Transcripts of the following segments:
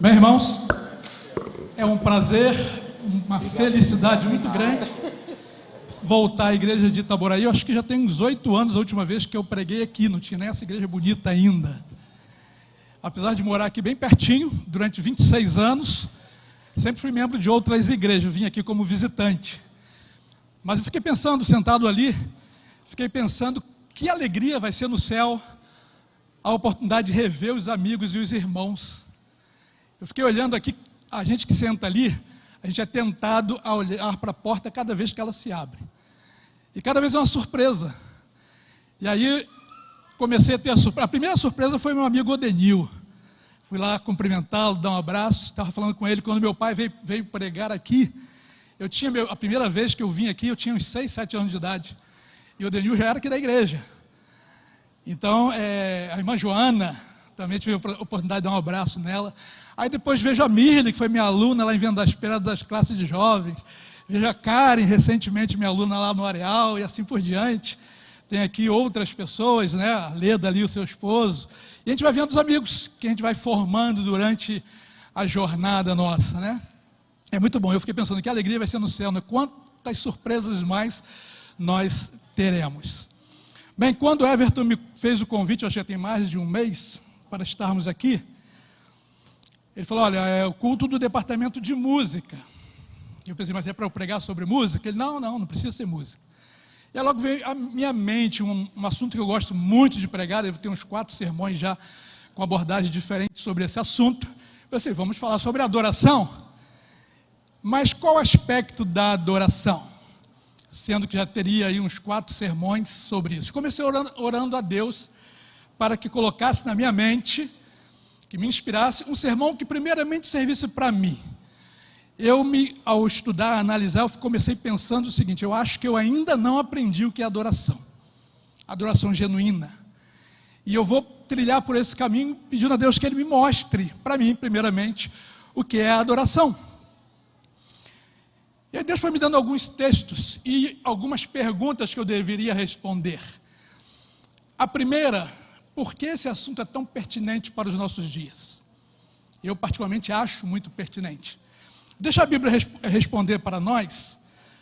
Bem, irmãos, é um prazer, uma felicidade muito grande voltar à igreja de Itaboraí. Eu acho que já tem uns 8 anos a última vez que eu preguei aqui, não tinha nem essa igreja bonita ainda. Apesar de morar aqui bem pertinho, durante 26 anos, sempre fui membro de outras igrejas, vim aqui como visitante. Mas eu fiquei pensando, sentado ali, que alegria vai ser no céu a oportunidade de rever os amigos e os irmãos. Eu fiquei olhando aqui, a gente que senta ali, a gente é tentado a olhar para a porta cada vez que ela se abre. E cada vez é uma surpresa. E aí comecei a ter a surpresa. A primeira surpresa foi meu amigo Odenil. Fui lá cumprimentá-lo, dar um abraço, estava falando com ele quando meu pai veio pregar aqui. A primeira vez que eu vim aqui, eu tinha uns 6, 7 anos de idade. E o Odenil já era aqui da igreja. Então, a irmã Joana, também tive a oportunidade de dar um abraço nela. Aí depois vejo a Mirle, que foi minha aluna lá em Venda das Pedras das classes de jovens. Vejo a Karen, recentemente minha aluna lá no Areal, e assim por diante. Tem aqui outras pessoas, né? A Leda ali, o seu esposo. E a gente vai vendo os amigos que a gente vai formando durante a jornada nossa, né? É muito bom. Eu fiquei pensando que alegria vai ser no céu, né? Quantas surpresas mais nós teremos. Bem, quando o Everton me fez o convite, eu acho que já tem mais de um mês, para estarmos aqui, ele falou, olha, é o culto do departamento de música. Eu pensei, mas é para eu pregar sobre música? Ele, não precisa ser música. E aí logo veio à minha mente um assunto que eu gosto muito de pregar, devo ter uns 4 sermões já com abordagem diferente sobre esse assunto. Eu pensei, vamos falar sobre adoração. Mas qual aspecto da adoração? Sendo que já teria aí uns 4 sermões sobre isso. Comecei orando a Deus para que colocasse na minha mente, que me inspirasse, um sermão que primeiramente servisse para mim. Ao estudar, analisar, eu comecei pensando o seguinte, eu acho que eu ainda não aprendi o que é adoração genuína. E eu vou trilhar por esse caminho, pedindo a Deus que Ele me mostre, para mim, primeiramente, o que é a adoração. E aí Deus foi me dando alguns textos e algumas perguntas que eu deveria responder. A primeira, por que esse assunto é tão pertinente para os nossos dias? Eu particularmente acho muito pertinente. Deixa a Bíblia responder para nós.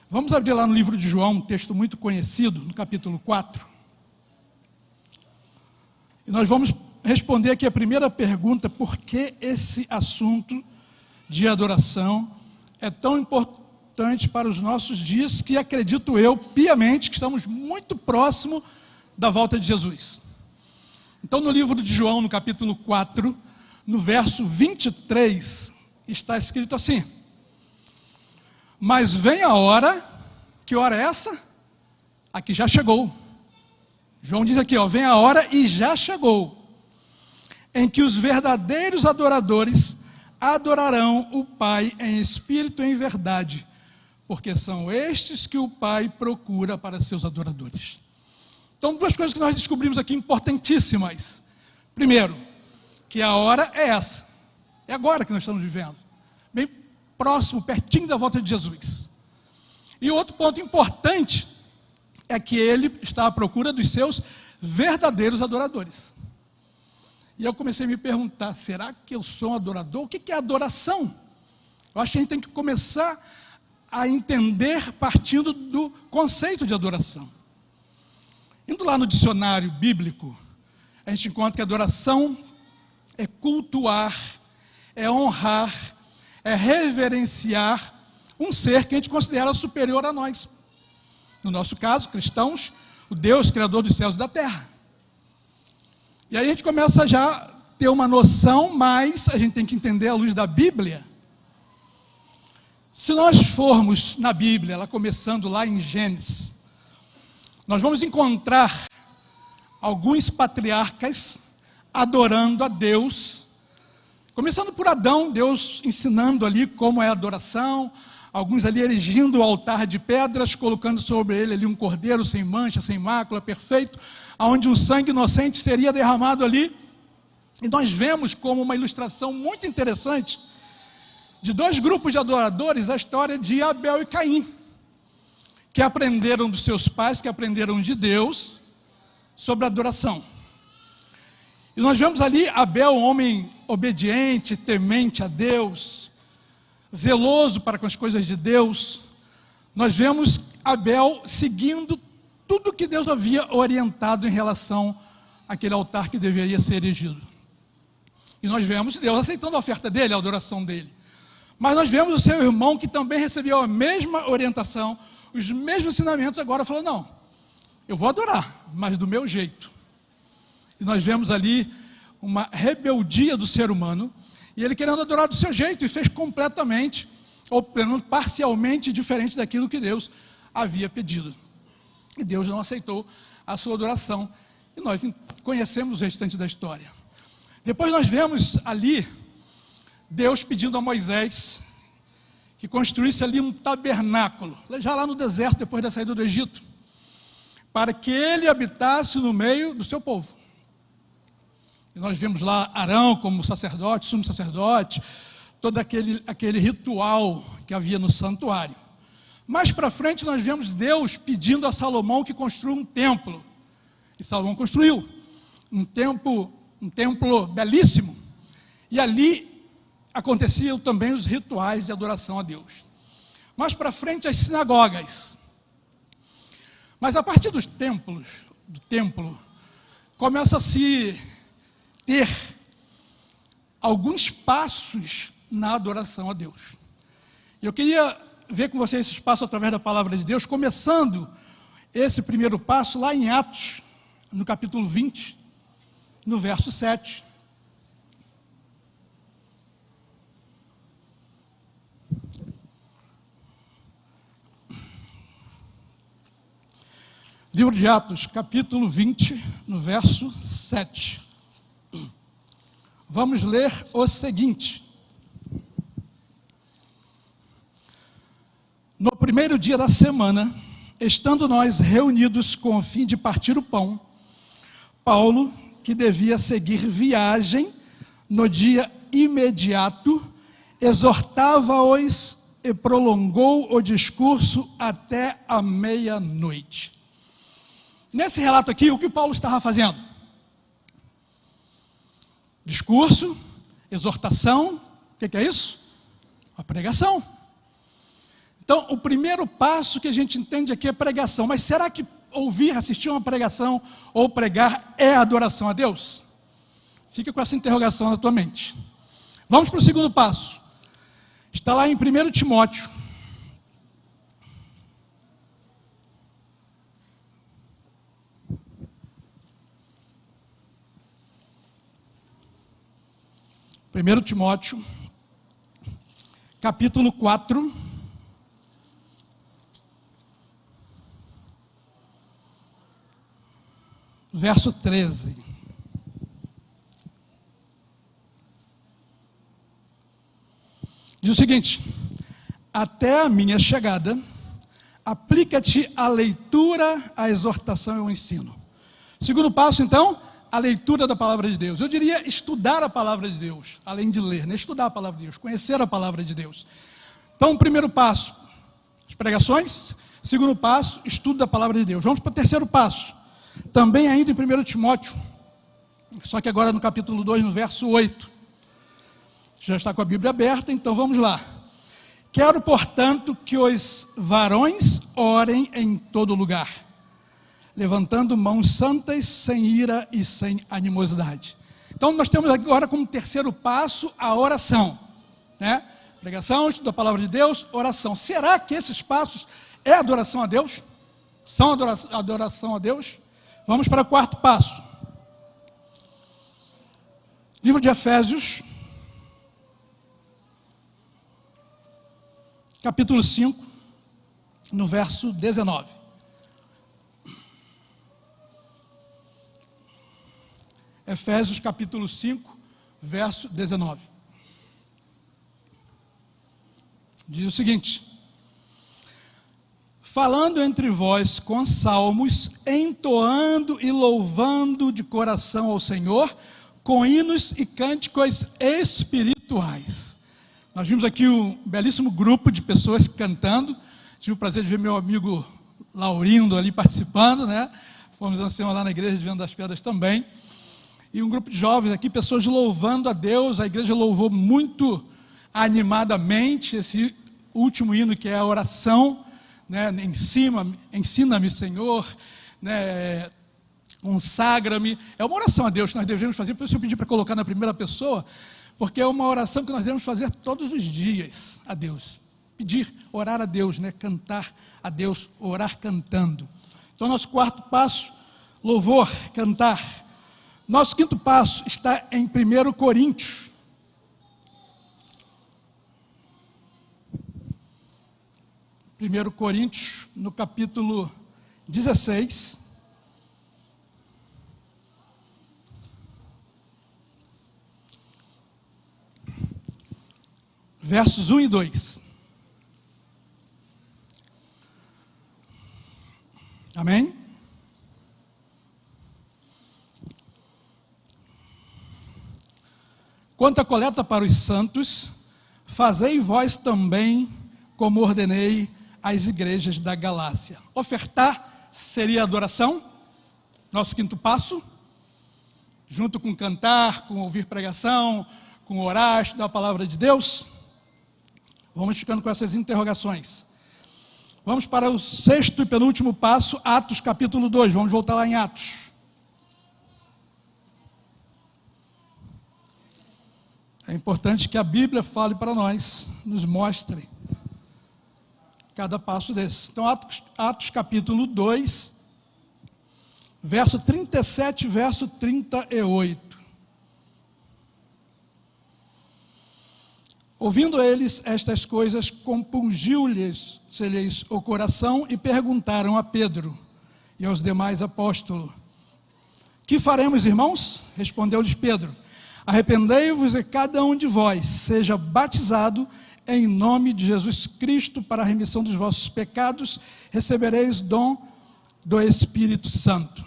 Vamos abrir lá no livro de João, um texto muito conhecido, no capítulo 4. E nós vamos responder aqui a primeira pergunta, por que esse assunto de adoração é tão importante para os nossos dias, que acredito eu, piamente, que estamos muito próximo da volta de Jesus. Então, no livro de João, no capítulo 4, no verso 23, está escrito assim, mas vem a hora, que hora é essa? Aqui já chegou. João diz aqui, vem a hora e já chegou, em que os verdadeiros adoradores adorarão o Pai em espírito e em verdade, porque são estes que o Pai procura para seus adoradores. Então, 2 coisas que nós descobrimos aqui importantíssimas. Primeiro, que a hora é essa. É agora que nós estamos vivendo. Bem próximo, pertinho da volta de Jesus. E outro ponto importante é que Ele está à procura dos seus verdadeiros adoradores. E eu comecei a me perguntar, será que eu sou um adorador? O que é adoração? Eu acho que a gente tem que começar a entender partindo do conceito de adoração. Indo lá no dicionário bíblico, a gente encontra que adoração é cultuar, é honrar, é reverenciar um ser que a gente considera superior a nós. No nosso caso, cristãos, o Deus criador dos céus e da terra. E aí a gente começa já a ter uma noção, mas a gente tem que entender à luz da Bíblia. Se nós formos na Bíblia, ela começando lá em Gênesis, nós vamos encontrar alguns patriarcas adorando a Deus, começando por Adão, Deus ensinando ali como é a adoração, alguns ali erigindo o altar de pedras, colocando sobre ele ali um cordeiro sem mancha, sem mácula, perfeito, onde um sangue inocente seria derramado ali. E nós vemos como uma ilustração muito interessante de 2 grupos de adoradores a história de Abel e Caim, que aprenderam dos seus pais, que aprenderam de Deus sobre a adoração. E nós vemos ali Abel, um homem obediente, temente a Deus, zeloso para com as coisas de Deus. Nós vemos Abel seguindo tudo que Deus havia orientado em relação àquele altar que deveria ser erigido. E nós vemos Deus aceitando a oferta dele, a adoração dele. Mas nós vemos o seu irmão que também recebeu a mesma orientação, os mesmos ensinamentos, agora falou, não, eu vou adorar, mas do meu jeito. E nós vemos ali uma rebeldia do ser humano, e ele querendo adorar do seu jeito, e fez completamente, ou pelo menos parcialmente diferente daquilo que Deus havia pedido. E Deus não aceitou a sua adoração, e nós conhecemos o restante da história. Depois nós vemos ali, Deus pedindo a Moisés, que construísse ali um tabernáculo, já lá no deserto, depois da saída do Egito, para que ele habitasse no meio do seu povo. E nós vemos lá Arão como sacerdote, sumo sacerdote, todo aquele ritual que havia no santuário. Mais para frente nós vemos Deus pedindo a Salomão que construa um templo. E Salomão construiu um templo belíssimo. E ali aconteciam também os rituais de adoração a Deus. Mais para frente as sinagogas. Mas a partir do templo, começa a se ter alguns passos na adoração a Deus. Eu queria ver com vocês esses passos através da palavra de Deus, começando esse primeiro passo lá em Atos, no capítulo 20, no verso 7. Livro de Atos, capítulo 20, no verso 7. Vamos ler o seguinte. No primeiro dia da semana, estando nós reunidos com o fim de partir o pão, Paulo, que devia seguir viagem no dia imediato, exortava-os e prolongou o discurso até a meia-noite. Nesse relato aqui, o que Paulo estava fazendo? Discurso, exortação, o que é isso? A pregação. Então, o primeiro passo que a gente entende aqui é pregação. Mas será que ouvir, assistir uma pregação ou pregar é adoração a Deus? Fica com essa interrogação na tua mente. Vamos para o segundo passo. Está lá em 1 Timóteo. Primeiro Timóteo, capítulo 4, verso 13. Diz o seguinte: até a minha chegada, aplica-te a leitura, a exortação e o ensino. Segundo passo, então, a leitura da palavra de Deus. Eu diria estudar a palavra de Deus, além de ler, né? Estudar a palavra de Deus, conhecer a palavra de Deus. Então, primeiro passo, as pregações. Segundo passo, estudo da palavra de Deus. Vamos para o terceiro passo. Também ainda em 1 Timóteo, só que agora no capítulo 2, no verso 8. Já está com a Bíblia aberta, então vamos lá. Quero, portanto, que os varões orem em todo lugar, levantando mãos santas, sem ira e sem animosidade. Então nós temos agora como terceiro passo a oração, né? Pregação, estudo da palavra de Deus, oração. Será que esses passos é adoração a Deus? São adoração a Deus? Vamos para o quarto passo. Livro de Efésios, capítulo 5, no verso 19. Efésios capítulo 5, verso 19. Diz o seguinte: falando entre vós com salmos, entoando e louvando de coração ao Senhor, com hinos e cânticos espirituais. Nós vimos aqui um belíssimo grupo de pessoas cantando. Tive o prazer de ver meu amigo Laurindo ali participando, né? Fomos anciãos lá na igreja de Venda das Pedras também. e um grupo de jovens aqui, pessoas louvando a Deus. A igreja louvou muito animadamente esse último hino, que é a oração, né? Ensina-me, Senhor, né? Consagra-me. É uma oração a Deus que nós devemos fazer, por isso eu pedi para colocar na primeira pessoa, porque é uma oração que nós devemos fazer todos os dias a Deus. Pedir, orar a Deus, né? Cantar a Deus, orar cantando. Então, nosso quarto passo, louvor, cantar. Nosso quinto passo está em 1 Coríntios. 1 Coríntios, no capítulo 16. Versos 1 e 2. Amém? Quanto à coleta para os santos, fazei vós também como ordenei às igrejas da Galácia. Ofertar seria adoração, nosso quinto passo, junto com cantar, com ouvir pregação, com orar, estudar a palavra de Deus. Vamos ficando com essas interrogações. Vamos para o sexto e penúltimo passo, Atos capítulo 2. Vamos voltar lá em Atos. É importante que a Bíblia fale para nós, nos mostre cada passo desse. Então, Atos capítulo 2, verso 37, verso 38. Ouvindo eles estas coisas, compungiu-lhes o coração e perguntaram a Pedro e aos demais apóstolos: que faremos, irmãos? Respondeu-lhes Pedro: arrependei-vos e cada um de vós seja batizado em nome de Jesus Cristo para a remissão dos vossos pecados, recebereis dom do Espírito Santo.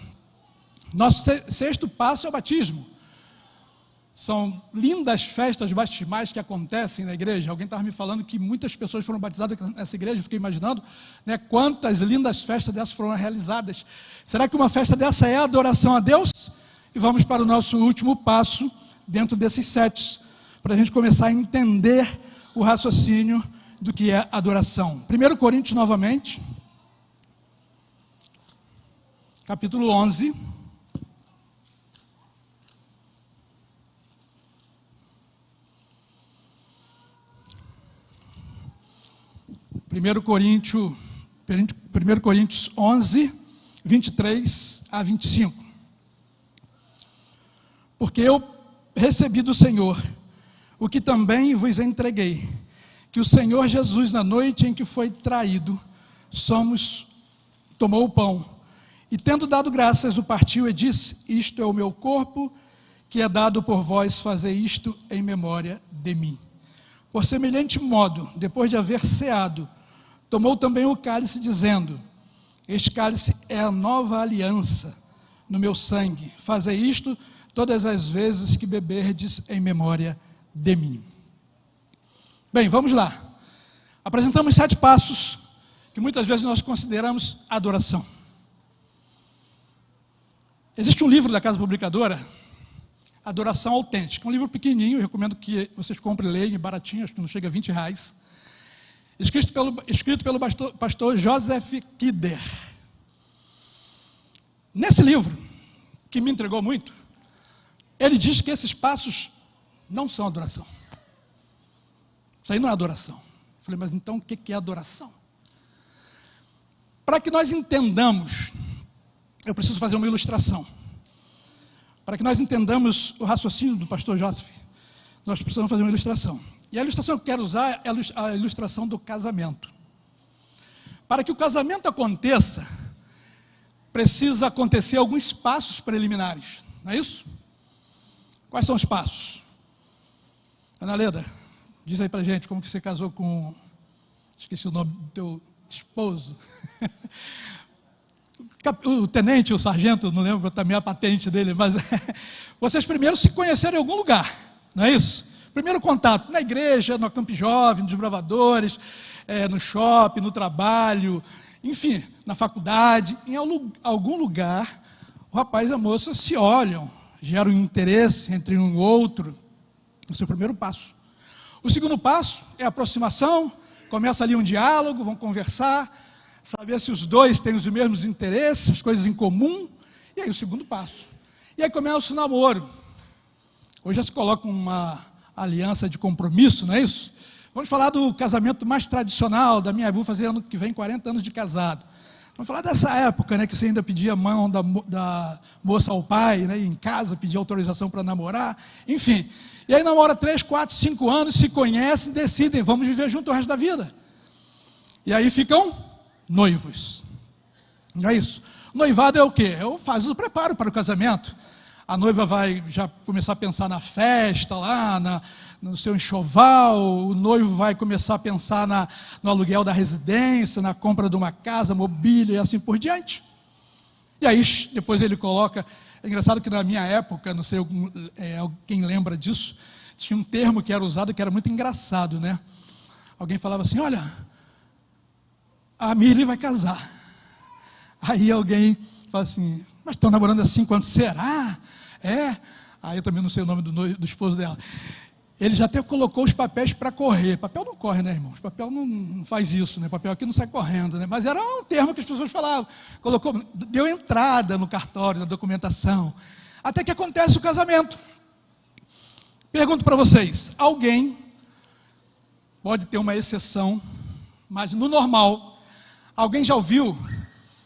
Nosso sexto passo é o batismo. São lindas festas batismais que acontecem na igreja. Alguém estava me falando que muitas pessoas foram batizadas nessa igreja. Eu fiquei imaginando, né, quantas lindas festas dessas foram realizadas. Será que uma festa dessa é adoração a Deus? E vamos para o nosso último passo dentro desses 7, para a gente começar a entender o raciocínio do que é adoração. 1 Coríntios novamente, capítulo 11. 1 Coríntios 11, 23 a 25. Porque eu recebi do Senhor o que também vos entreguei, que o Senhor Jesus, na noite em que foi traído, tomou o pão, e tendo dado graças, o partiu e disse: isto é o meu corpo, que é dado por vós, fazei isto em memória de mim. Por semelhante modo, depois de haver ceado, tomou também o cálice, dizendo: este cálice é a nova aliança no meu sangue. Fazei isto todas as vezes que beberdes em memória de mim. Bem, vamos lá. Apresentamos 7 passos que muitas vezes nós consideramos adoração. Existe um livro da Casa Publicadora, Adoração Autêntica. Um livro pequenininho, eu recomendo que vocês comprem e leiam, baratinho, acho que não chega a R$20. Escrito pelo pastor Joseph Kidder. Nesse livro, que me entregou muito, ele diz que esses passos não são adoração. Isso aí não é adoração. Eu falei, mas então o que é adoração? Para que nós entendamos, eu preciso fazer uma ilustração. Para que nós entendamos o raciocínio do pastor Joseph, nós precisamos fazer uma ilustração. E a ilustração que eu quero usar é a ilustração do casamento. Para que o casamento aconteça, precisa acontecer alguns passos preliminares, não é isso? Quais são os passos? Ana Leda, diz aí pra gente como que você casou com... Esqueci o nome do teu esposo. O tenente, o sargento, não lembro também a patente dele, mas vocês primeiro se conheceram em algum lugar, não é isso? Primeiro contato, na igreja, no Campo Jovem, nos Bravadores, no shopping, no trabalho, enfim, na faculdade, em algum lugar, o rapaz e a moça se olham, gera um interesse entre um e outro. Esse é o primeiro passo. O segundo passo é a aproximação, começa ali um diálogo, vão conversar, saber se os dois têm os mesmos interesses, as coisas em comum, e aí o segundo passo. E aí começa o namoro. Hoje já se coloca uma aliança de compromisso, não é isso? Vamos falar do casamento mais tradicional da minha, vou fazer ano que vem 40 anos de casado. Vamos falar dessa época, né, que você ainda pedia a mão da moça ao pai, né, em casa pedia autorização para namorar, enfim. E aí namora 3, 4, 5 anos, se conhecem, decidem, vamos viver junto o resto da vida. E aí ficam noivos. Não é isso? Noivado é o quê? Faz o preparo para o casamento. A noiva vai já começar a pensar na festa lá, no seu enxoval, o noivo vai começar a pensar no aluguel da residência, na compra de uma casa, mobília e assim por diante. E aí depois ele coloca, é engraçado que na minha época, não sei quem lembra disso, tinha um termo que era usado que era muito engraçado, né? Alguém falava assim, olha, a Mirly vai casar. Aí alguém fala assim, mas estão namorando há 5 anos, será? É? Aí eu também não sei o nome do esposo dela. Ele já até colocou os papéis para correr. Papel não corre, né, irmãos? Papel não faz isso, né? Papel aqui não sai correndo, né? Mas era um termo que as pessoas falavam. Colocou, deu entrada no cartório, na documentação. Até que acontece o casamento. Pergunto para vocês, alguém pode ter uma exceção, mas no normal, alguém já ouviu,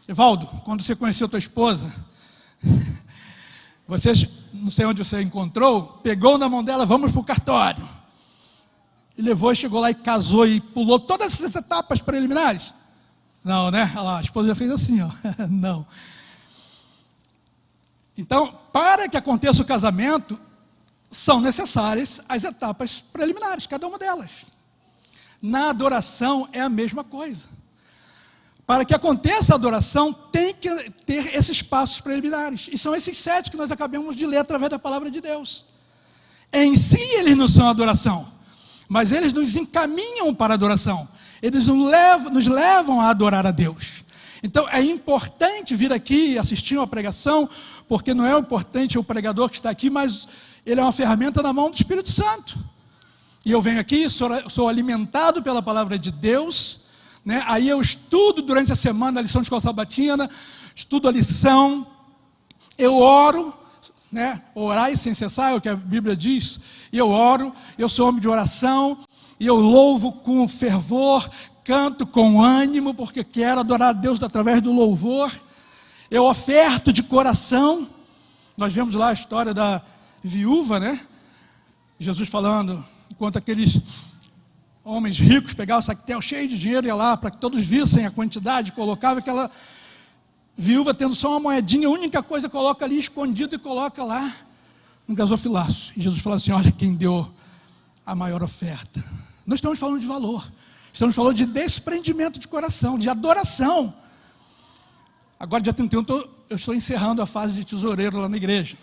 Evaldo, quando você conheceu tua esposa, você, não sei onde você encontrou, pegou na mão dela, vamos para o cartório. E levou, chegou lá e casou e pulou todas essas etapas preliminares? Não, né? Olha lá, a esposa já fez assim, ó. Não. Então, para que aconteça o casamento, são necessárias as etapas preliminares, cada uma delas. Na adoração é a mesma coisa. Para que aconteça a adoração, tem que ter esses passos preliminares. E são esses 7 que nós acabamos de ler através da palavra de Deus. Em si, eles não são adoração, mas eles nos encaminham para a adoração. Eles nos levam a adorar a Deus. Então, é importante vir aqui assistir uma pregação, porque não é importante o pregador que está aqui, mas ele é uma ferramenta na mão do Espírito Santo. E eu venho aqui, sou alimentado pela palavra de Deus, né? Aí eu estudo durante a semana a lição de escola sabatina, estudo a lição, eu oro, né? Orai sem cessar, é o que a Bíblia diz, e eu oro, eu sou homem de oração, e eu louvo com fervor, canto com ânimo, porque quero adorar a Deus através do louvor, eu oferto de coração. Nós vemos lá a história da viúva, né? Jesus falando, enquanto aqueles homens ricos pegavam o saquetel cheio de dinheiro e ia lá para que todos vissem a quantidade, colocava aquela viúva tendo só uma moedinha, a única coisa coloca ali escondido e coloca lá um gasofilaço. E Jesus fala assim, olha quem deu a maior oferta. Nós estamos falando de valor, estamos falando de desprendimento de coração, de adoração. Agora dia 31 eu estou encerrando a fase de tesoureiro lá na igreja.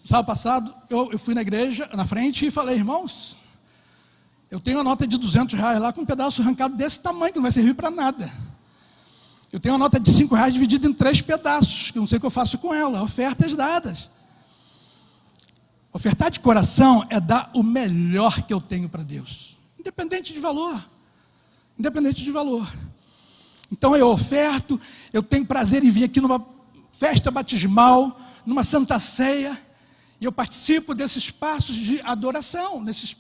Sábado passado eu fui na igreja, na frente, e falei, irmãos, eu tenho uma nota de R$200 lá com um pedaço arrancado desse tamanho, que não vai servir para nada. Eu tenho uma nota de R$5 dividida em 3 pedaços, que eu não sei o que eu faço com ela. Ofertas dadas. Ofertar de coração é dar o melhor que eu tenho para Deus, independente de valor. Independente de valor. Então eu oferto, eu tenho prazer em vir aqui numa festa batismal, numa santa ceia, e eu participo desses passos de adoração, nesses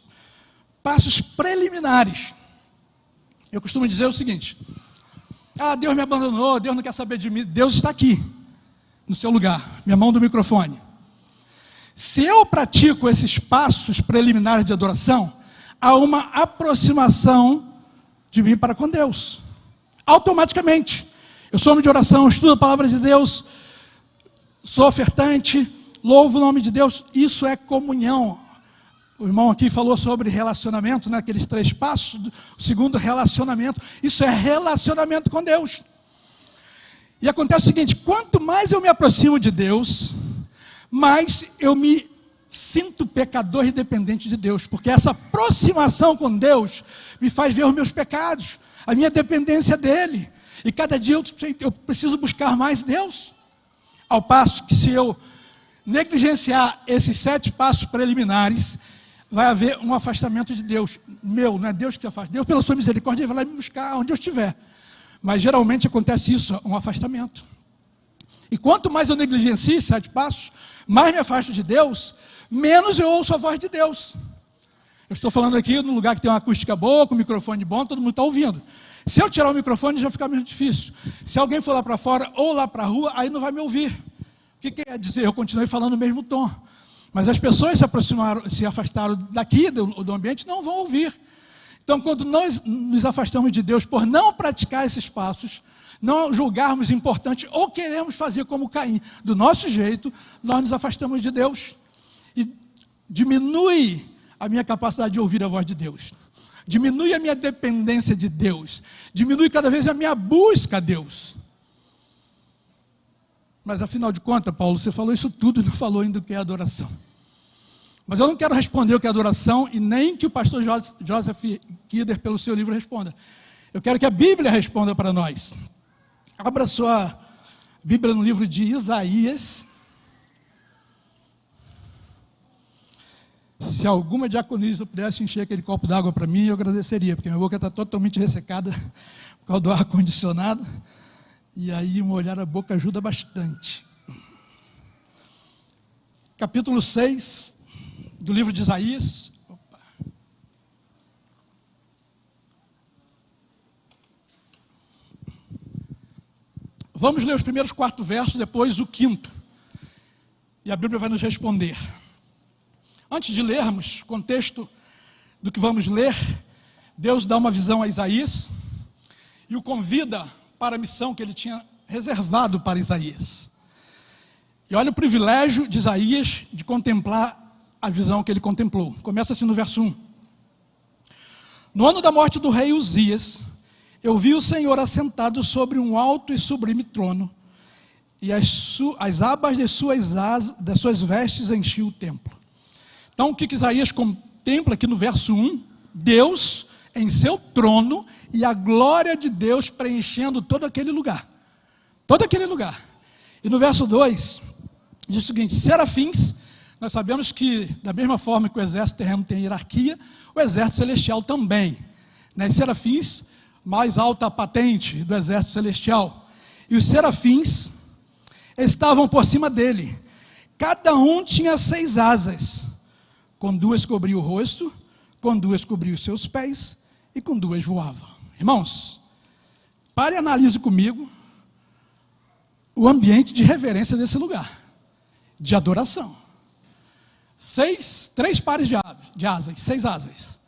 passos preliminares. Eu costumo dizer o seguinte, Deus me abandonou, Deus não quer saber de mim. Deus está aqui, no seu lugar, minha mão do microfone. Se eu pratico esses passos preliminares de adoração, há uma aproximação de mim para com Deus, automaticamente. Eu sou homem de oração, estudo a palavra de Deus, sou ofertante, louvo o nome de Deus, isso é comunhão. O irmão aqui falou sobre relacionamento, né? Aqueles 3 passos. O segundo, relacionamento. Isso é relacionamento com Deus. E acontece o seguinte, quanto mais eu me aproximo de Deus, mais eu me sinto pecador e dependente de Deus, porque essa aproximação com Deus me faz ver os meus pecados, a minha dependência dele, e cada dia eu preciso buscar mais Deus, ao passo que se eu negligenciar esses 7 passos preliminares, vai haver um afastamento de Deus. Não é Deus que se afasta. Deus, pela sua misericórdia, vai lá me buscar onde eu estiver. Mas geralmente acontece isso, um afastamento. E quanto mais eu negligencio esses 7 passos, mais me afasto de Deus, menos eu ouço a voz de Deus. Eu estou falando aqui num lugar que tem uma acústica boa, com microfone bom, todo mundo está ouvindo. Se eu tirar o microfone, já fica mais difícil. Se alguém for lá para fora ou lá para a rua, aí não vai me ouvir. O que quer dizer? Eu continuei falando o mesmo tom. Mas as pessoas se afastaram daqui, do ambiente, não vão ouvir. Então, quando nós nos afastamos de Deus por não praticar esses passos, não julgarmos importante ou queremos fazer como Caim, do nosso jeito, nós nos afastamos de Deus. E diminui a minha capacidade de ouvir a voz de Deus. Diminui a minha dependência de Deus. Diminui cada vez a minha busca a Deus. Mas afinal de contas, Paulo, você falou isso tudo e não falou ainda o que é adoração. Mas eu não quero responder o que é adoração e nem que o pastor Joseph Kidder, pelo seu livro, responda. Eu quero que a Bíblia responda para nós. Abra sua Bíblia no livro de Isaías. Se alguma diaconisa pudesse encher aquele copo d'água para mim, eu agradeceria, porque minha boca está totalmente ressecada por causa do ar-condicionado. E aí molhar a boca ajuda bastante. Capítulo 6 do livro de Isaías. Vamos ler os primeiros 4 versos, depois o 5º. E a Bíblia vai nos responder. Antes de lermos o contexto do que vamos ler, Deus dá uma visão a Isaías e o convida para a missão que ele tinha reservado para Isaías. E olha o privilégio de Isaías de contemplar a visão que ele contemplou. Começa assim no verso 1. No ano da morte do rei Uzias, eu vi o Senhor assentado sobre um alto e sublime trono, e as abas de suas vestes enchiam o templo. Então, o que Isaías contempla aqui no verso 1? Deus em seu trono e a glória de Deus preenchendo todo aquele lugar. Todo aquele lugar. E no verso 2, diz o seguinte: serafins, nós sabemos que da mesma forma que o exército terreno tem hierarquia, o exército celestial também. Né? Serafins, mais alta patente do exército celestial. E os serafins estavam por cima dele. Cada um tinha 6 asas. Com 2 cobria o rosto, com 2 cobria os seus pés, e com 2 voava. Irmãos, pare e analise comigo o ambiente de reverência desse lugar, de adoração. 3 pares de asas, 6 asas.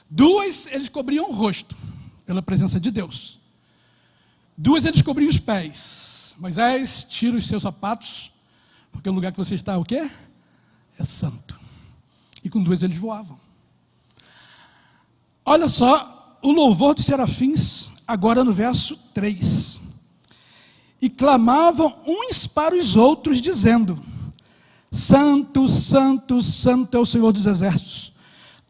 2 eles cobriam o rosto, pela presença de Deus. 2 eles cobriam os pés. Moisés, tira os seus sapatos, porque o lugar que você está é o quê? É santo. E com 2 eles voavam. Olha só o louvor dos serafins, agora no verso 3. E clamavam uns para os outros, dizendo: Santo, Santo, Santo é o Senhor dos exércitos.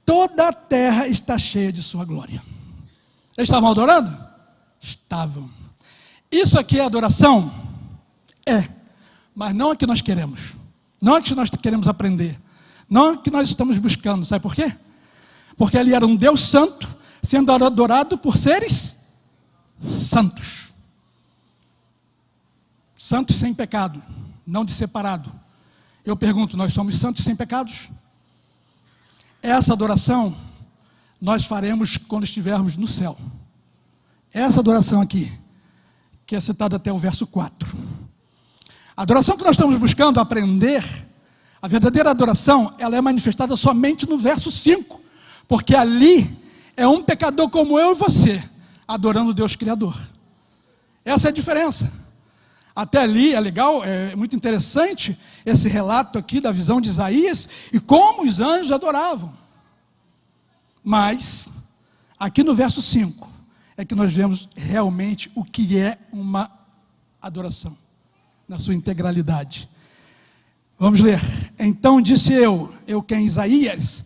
Toda a terra está cheia de sua glória. Eles estavam adorando? Estavam. Isso aqui é adoração? É. Mas não é o que nós queremos. Não é o que nós queremos aprender. Não é o que nós estamos buscando. Sabe por quê? Porque ali era um Deus santo, sendo adorado por seres santos. Santos sem pecado, não de separado. Eu pergunto, nós somos santos sem pecados? Essa adoração nós faremos quando estivermos no céu. Essa adoração aqui, que é citada até o verso 4. A adoração que nós estamos buscando aprender, a verdadeira adoração, ela é manifestada somente no verso 5. Porque ali é um pecador como eu e você, adorando o Deus Criador. Essa é a diferença. Até ali é legal, é muito interessante esse relato aqui da visão de Isaías e como os anjos adoravam. Mas, aqui no verso 5, é que nós vemos realmente o que é uma adoração, na sua integralidade. Vamos ler. Então disse eu quem? Isaías: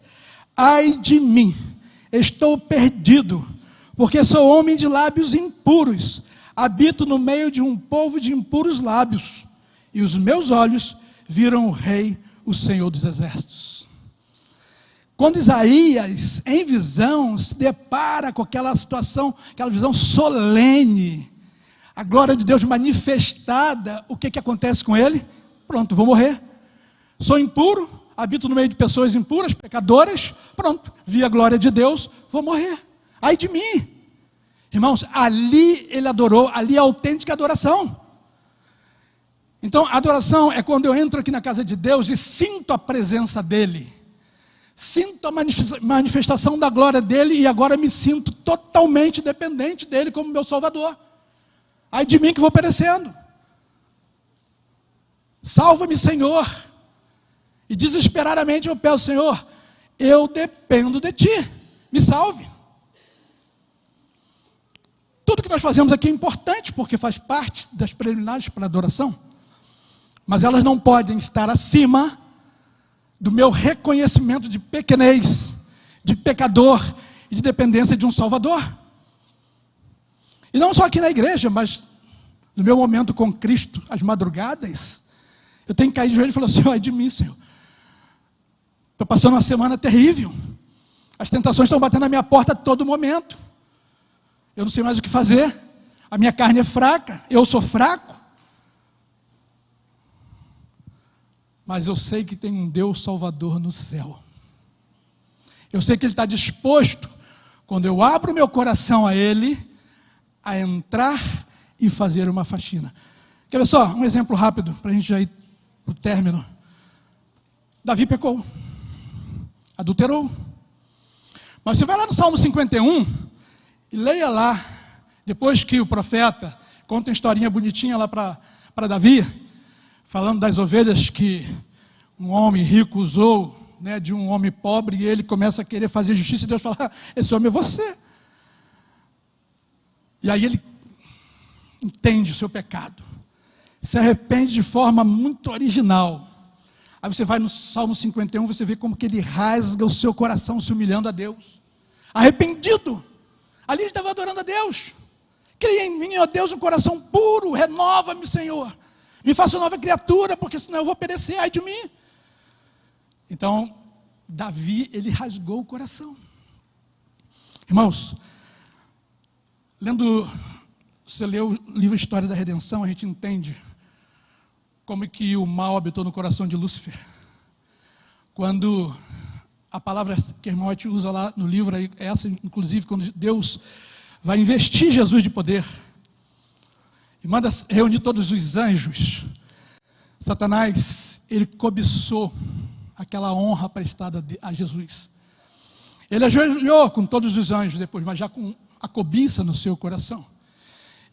ai de mim, estou perdido, porque sou homem de lábios impuros, habito no meio de um povo de impuros lábios, e os meus olhos viram o Rei, o Senhor dos Exércitos. Quando Isaías, em visão, se depara com aquela situação, aquela visão solene, a glória de Deus manifestada, o que acontece com ele? Pronto, vou morrer. Sou impuro, habito no meio de pessoas impuras, pecadoras, pronto, vi a glória de Deus, vou morrer. Ai de mim. Irmãos, ali ele adorou, ali é autêntica adoração. Então, adoração é quando eu entro aqui na casa de Deus e sinto a presença dEle. Sinto a manifestação da glória dEle e agora me sinto totalmente dependente dEle como meu Salvador. Ai de mim que vou perecendo. Salva-me, Senhor. E desesperadamente eu peço, Senhor, eu dependo de Ti. Me salve. Tudo que nós fazemos aqui é importante, porque faz parte das preliminares para a adoração. Mas elas não podem estar acima do meu reconhecimento de pequenez, de pecador e de dependência de um Salvador. E não só aqui na igreja, mas no meu momento com Cristo, às madrugadas, eu tenho que cair de joelho e falar, Senhor, ai de mim, Senhor. Estou passando uma semana terrível. As tentações estão batendo na minha porta a todo momento. Eu não sei mais o que fazer. A minha carne é fraca, eu sou fraco. Mas eu sei que tem um Deus Salvador no céu. Eu sei que Ele está disposto, quando eu abro meu coração a Ele, a entrar e fazer uma faxina. Quer ver só, um exemplo rápido, para a gente já ir para o término. Davi pecou, adulterou. Mas você vai lá no Salmo 51 e leia lá, depois que o profeta conta uma historinha bonitinha lá para Davi, falando das ovelhas que um homem rico usou, né, de um homem pobre, e ele começa a querer fazer justiça, e Deus fala, esse homem é você. E aí ele entende o seu pecado, se arrepende de forma muito original. Aí você vai no Salmo 51, você vê como que ele rasga o seu coração se humilhando a Deus. Arrependido. Ali ele estava adorando a Deus. Cria em mim, ó Deus, um coração puro, renova-me, Senhor. Me faça uma nova criatura, porque senão eu vou perecer, ai de mim. Então, Davi, ele rasgou o coração. Irmãos, você lê o livro História da Redenção, a gente entende como que o mal habitou no coração de Lúcifer. Quando a palavra que a irmã White usa lá no livro, é essa, inclusive, quando Deus vai investir Jesus de poder, e manda reunir todos os anjos, Satanás, ele cobiçou aquela honra prestada a Jesus. Ele ajoelhou com todos os anjos depois, mas já com a cobiça no seu coração.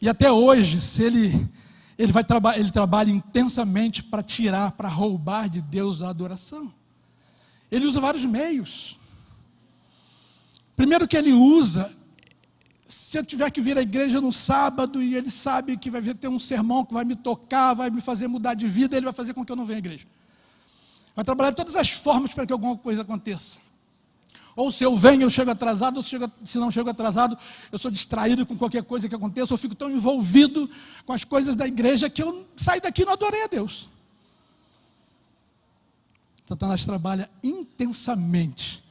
E até hoje, se ele trabalha intensamente para tirar, para roubar de Deus a adoração. Ele usa vários meios. Primeiro que ele usa, se eu tiver que vir à igreja no sábado e ele sabe que vai ter um sermão que vai me tocar, vai me fazer mudar de vida, ele vai fazer com que eu não venha à igreja. Vai trabalhar de todas as formas para que alguma coisa aconteça. Ou se eu venho, eu chego atrasado, ou se não chego atrasado, eu sou distraído com qualquer coisa que aconteça, eu fico tão envolvido com as coisas da igreja que eu saio daqui e não adorei a Deus. Satanás trabalha intensamente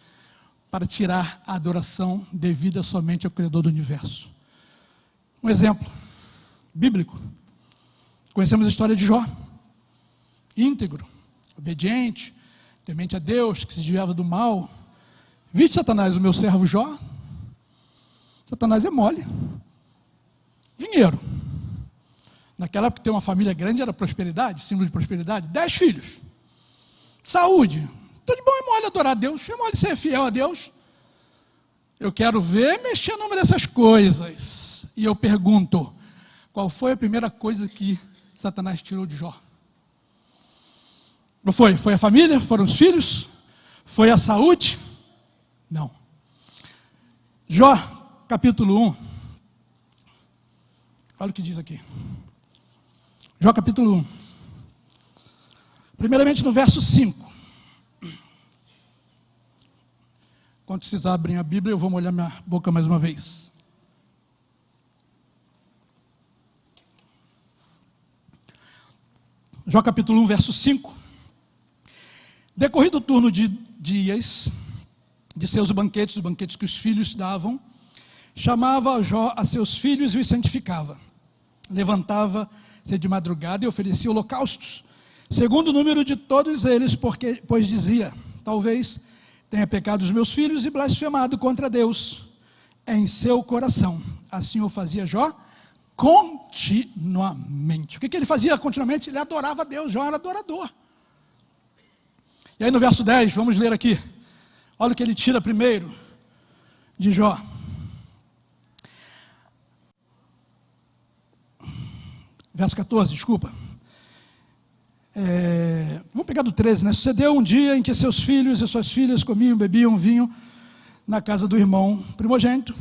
para tirar a adoração devida somente ao Criador do Universo. Um exemplo bíblico. Conhecemos a história de Jó. Íntegro, obediente, temente a Deus, que se desviava do mal. Viste, Satanás, o meu servo Jó? Satanás é mole. Dinheiro. Naquela época ter uma família grande era prosperidade, símbolo de prosperidade. 10 filhos. Saúde. Tudo de bom, é mole adorar a Deus, é mole ser fiel a Deus. Eu quero ver mexer numa dessas coisas. E eu pergunto, qual foi a primeira coisa que Satanás tirou de Jó? Não foi? Foi a família? Foram os filhos? Foi a saúde? Não. Jó, capítulo 1. Olha o que diz aqui. Jó, capítulo 1. Primeiramente no verso 5. Quando vocês abrem a Bíblia, eu vou molhar minha boca mais uma vez. Jó capítulo 1, verso 5. Decorrido o turno de dias de seus banquetes, os banquetes que os filhos davam, chamava Jó a seus filhos e os santificava. Levantava-se de madrugada e oferecia holocaustos, segundo o número de todos eles, pois dizia: talvez tenha pecado os meus filhos e blasfemado contra Deus em seu coração. Assim o fazia Jó continuamente. O que ele fazia continuamente? Ele adorava a Deus. Jó era adorador. E aí no verso 10, vamos ler aqui. Olha o que ele tira primeiro de Jó. Verso 14, desculpa. Vamos pegar do 13, né? Sucedeu um dia em que seus filhos e suas filhas comiam e bebiam vinho na casa do irmão primogênito.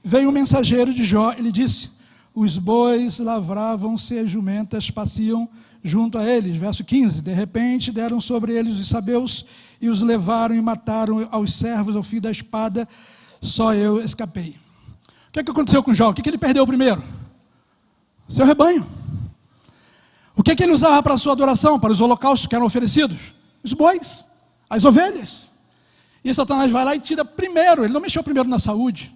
Veio um mensageiro de Jó e lhe disse: os bois lavravam-se, as jumentas pasciam junto a eles. Verso 15, de repente deram sobre eles os sabeus e os levaram e mataram aos servos ao fio da espada, só eu escapei. O que aconteceu com Jó? O que ele perdeu primeiro? Seu rebanho. O que ele usava para a sua adoração, para os holocaustos que eram oferecidos? Os bois, as ovelhas. E Satanás vai lá e tira primeiro. Ele não mexeu primeiro na saúde,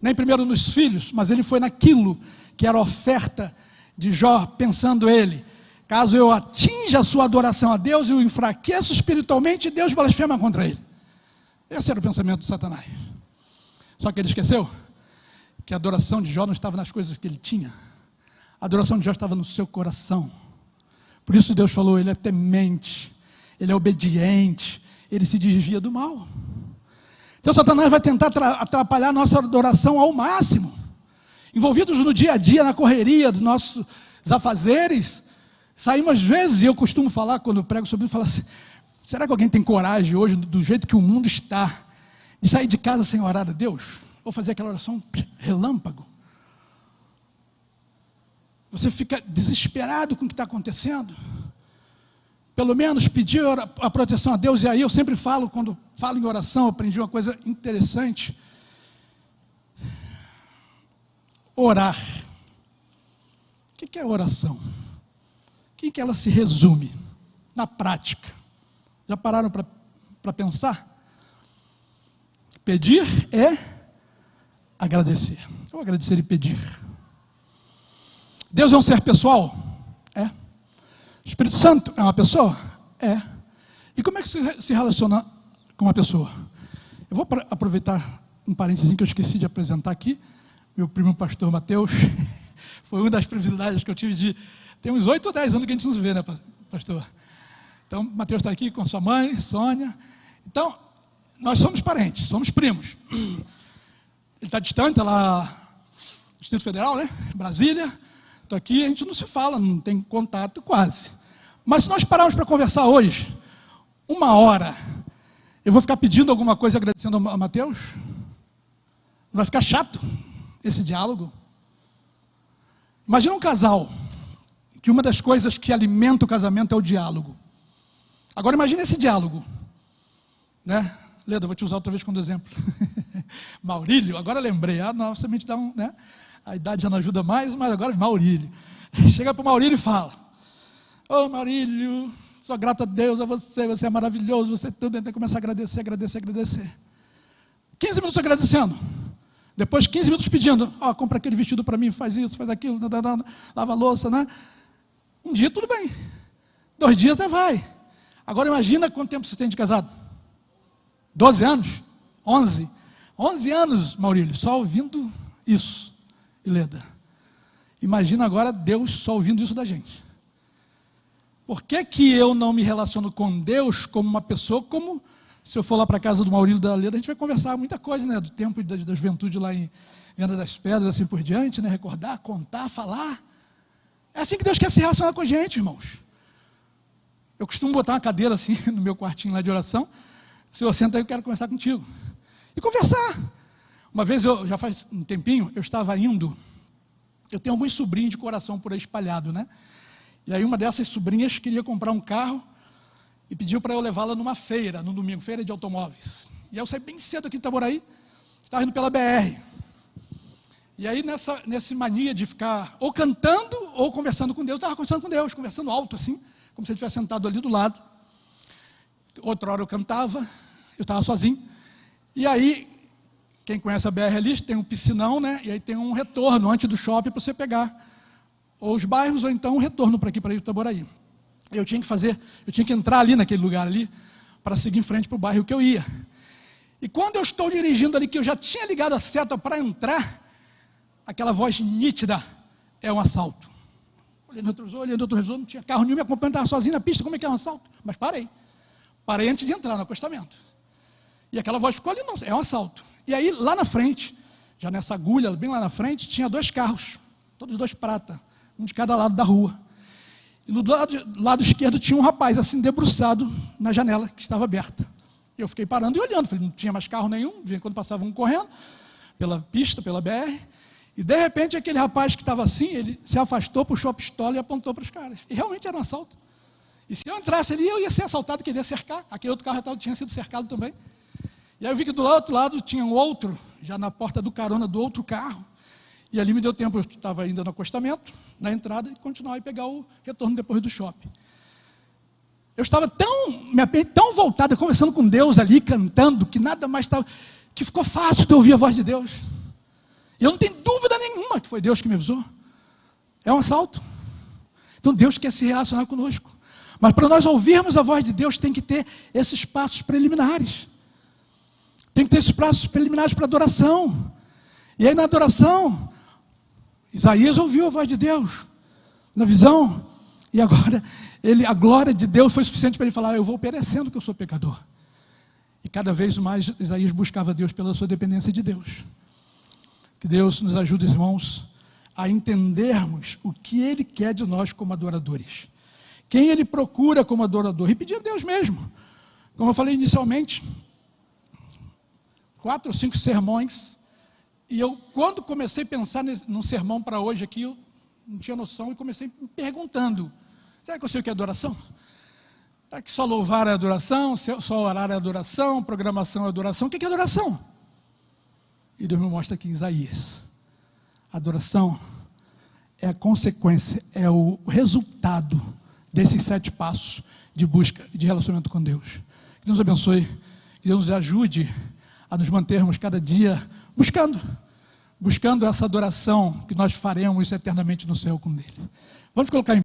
nem primeiro nos filhos, mas ele foi naquilo que era a oferta de Jó, pensando ele: caso eu atinja a sua adoração a Deus e o enfraqueça espiritualmente, Deus blasfema contra ele. Esse era o pensamento de Satanás. Só que ele esqueceu que a adoração de Jó não estava nas coisas que ele tinha. A adoração de Jó estava no seu coração. Por isso Deus falou: ele é temente, ele é obediente, ele se desvia do mal. Então Satanás vai tentar atrapalhar a nossa adoração ao máximo. Envolvidos no dia a dia, na correria dos nossos afazeres, saímos às vezes, e eu costumo falar, quando eu prego sobre isso, falar assim: será que alguém tem coragem hoje, do jeito que o mundo está, de sair de casa sem orar a Deus? Ou fazer aquela oração relâmpago? Você fica desesperado com o que está acontecendo? Pelo menos pedir a proteção a Deus. E aí eu sempre falo, quando falo em oração, eu aprendi uma coisa interessante. Orar. O que é oração? O que ela se resume? Na prática. Já pararam para pensar? Pedir é agradecer. Ou agradecer e pedir. Deus é um ser pessoal? É. O Espírito Santo é uma pessoa? É. E como é que se relaciona com uma pessoa? Eu vou aproveitar um parênteses que eu esqueci de apresentar aqui. Meu primo pastor Mateus, foi uma das privilégios que eu tive de... Tem uns 8 ou 10 anos que a gente não se vê, né, pastor? Então, Mateus está aqui com sua mãe, Sônia. Então, nós somos parentes, somos primos. Ele está distante, está lá no Distrito Federal, né, Brasília. Estou aqui, a gente não se fala, não tem contato quase. Mas se nós pararmos para conversar hoje, 1 hora, eu vou ficar pedindo alguma coisa agradecendo a Mateus? Não vai ficar chato esse diálogo? Imagina um casal, que uma das coisas que alimenta o casamento é o diálogo. Agora imagine esse diálogo, né? Leda, eu vou te usar outra vez como exemplo. Maurílio, agora lembrei, nossa mente dá né? A idade já não ajuda mais, mas agora Maurílio. Chega para o Maurílio e fala: ô Maurílio, sou grato a Deus, a você é maravilhoso, você tudo, tem que começar a agradecer. 15 minutos agradecendo. Depois 15 minutos pedindo: compra aquele vestido para mim, faz isso, faz aquilo, lava a louça, né? Um dia tudo bem, 2 dias até vai. Agora imagina quanto tempo você tem de casado. 12 anos? 11 anos, Maurílio, só ouvindo isso. E Leda, imagina agora Deus só ouvindo isso da gente. Por que eu não me relaciono com Deus como uma pessoa, como se eu for lá para a casa do Maurílio e da Leda, a gente vai conversar muita coisa, né, do tempo da juventude lá em Venda das Pedras, assim por diante, né, recordar, contar, falar. É assim que Deus quer se relacionar com a gente, irmãos. Eu costumo botar uma cadeira assim no meu quartinho lá de oração. Se eu sento aí, eu quero conversar contigo. E conversar. Uma vez, já faz um tempinho, eu estava indo, eu tenho alguns sobrinhos de coração por aí espalhado, né? E aí uma dessas sobrinhas queria comprar um carro e pediu para eu levá-la numa feira, no domingo, feira de automóveis. E aí eu saí bem cedo aqui de Itaboraí, estava indo pela BR. E aí nessa mania de ficar ou cantando ou conversando com Deus, eu estava conversando com Deus, conversando alto assim, como se ele estivesse sentado ali do lado. Outra hora eu cantava, eu estava sozinho. E aí, quem conhece a BR ali, tem um piscinão, né? E aí tem um retorno antes do shopping para você pegar ou os bairros, ou então um retorno para aqui, para Itaboraí. Eu tinha que entrar ali naquele lugar ali, para seguir em frente para o bairro que eu ia. E quando eu estou dirigindo ali, que eu já tinha ligado a seta para entrar, aquela voz nítida, é um assalto. Olhei no retrovisor, não tinha carro nenhum me acompanhando, estava sozinho na pista, como é que é um assalto? Mas parei antes de entrar no acostamento. E aquela voz ficou ali, não, é um assalto. E aí, lá na frente, já nessa agulha, bem lá na frente, tinha 2 carros, todos 2 prata, um de cada lado da rua. E no lado esquerdo tinha um rapaz, assim, debruçado na janela, que estava aberta. Eu fiquei parando e olhando, falei, não tinha mais carro nenhum, de vez em quando passava um correndo, pela pista, pela BR, e de repente aquele rapaz que estava assim, ele se afastou, puxou a pistola e apontou para os caras. E realmente era um assalto. E se eu entrasse ali, eu ia ser assaltado, que ele ia cercar. Aquele outro carro tinha sido cercado também. E aí eu vi que do outro lado tinha um outro, já na porta do carona do outro carro, e ali me deu tempo, eu estava ainda no acostamento, na entrada, e continuar e pegar o retorno depois do shopping. Eu estava tão voltado, conversando com Deus ali, cantando, que nada mais estava, que ficou fácil de ouvir a voz de Deus. E eu não tenho dúvida nenhuma que foi Deus que me avisou. É um assalto. Então Deus quer se relacionar conosco. Mas para nós ouvirmos a voz de Deus, tem que ter esses passos preliminares. Tem que ter esses passos preliminares para adoração. E aí na adoração, Isaías ouviu a voz de Deus, na visão, e agora a glória de Deus foi suficiente para ele falar, eu vou perecendo que eu sou pecador. E cada vez mais Isaías buscava Deus pela sua dependência de Deus. Que Deus nos ajude, irmãos, a entendermos o que Ele quer de nós como adoradores. Quem Ele procura como adorador. E pedir a Deus mesmo. Como eu falei inicialmente, 4 ou 5 sermões. E eu, quando comecei a pensar num sermão para hoje aqui, eu não tinha noção e comecei me perguntando, será que eu sei o que é adoração? Será que só louvar é adoração? Só orar é adoração? Programação é adoração? O que é adoração? E Deus me mostra aqui em Isaías. Adoração é a consequência, é o resultado desses 7 passos de busca e de relacionamento com Deus. Que Deus abençoe, que Deus nos ajude a nos mantermos cada dia buscando essa adoração que nós faremos eternamente no céu com Ele. Vamos colocar em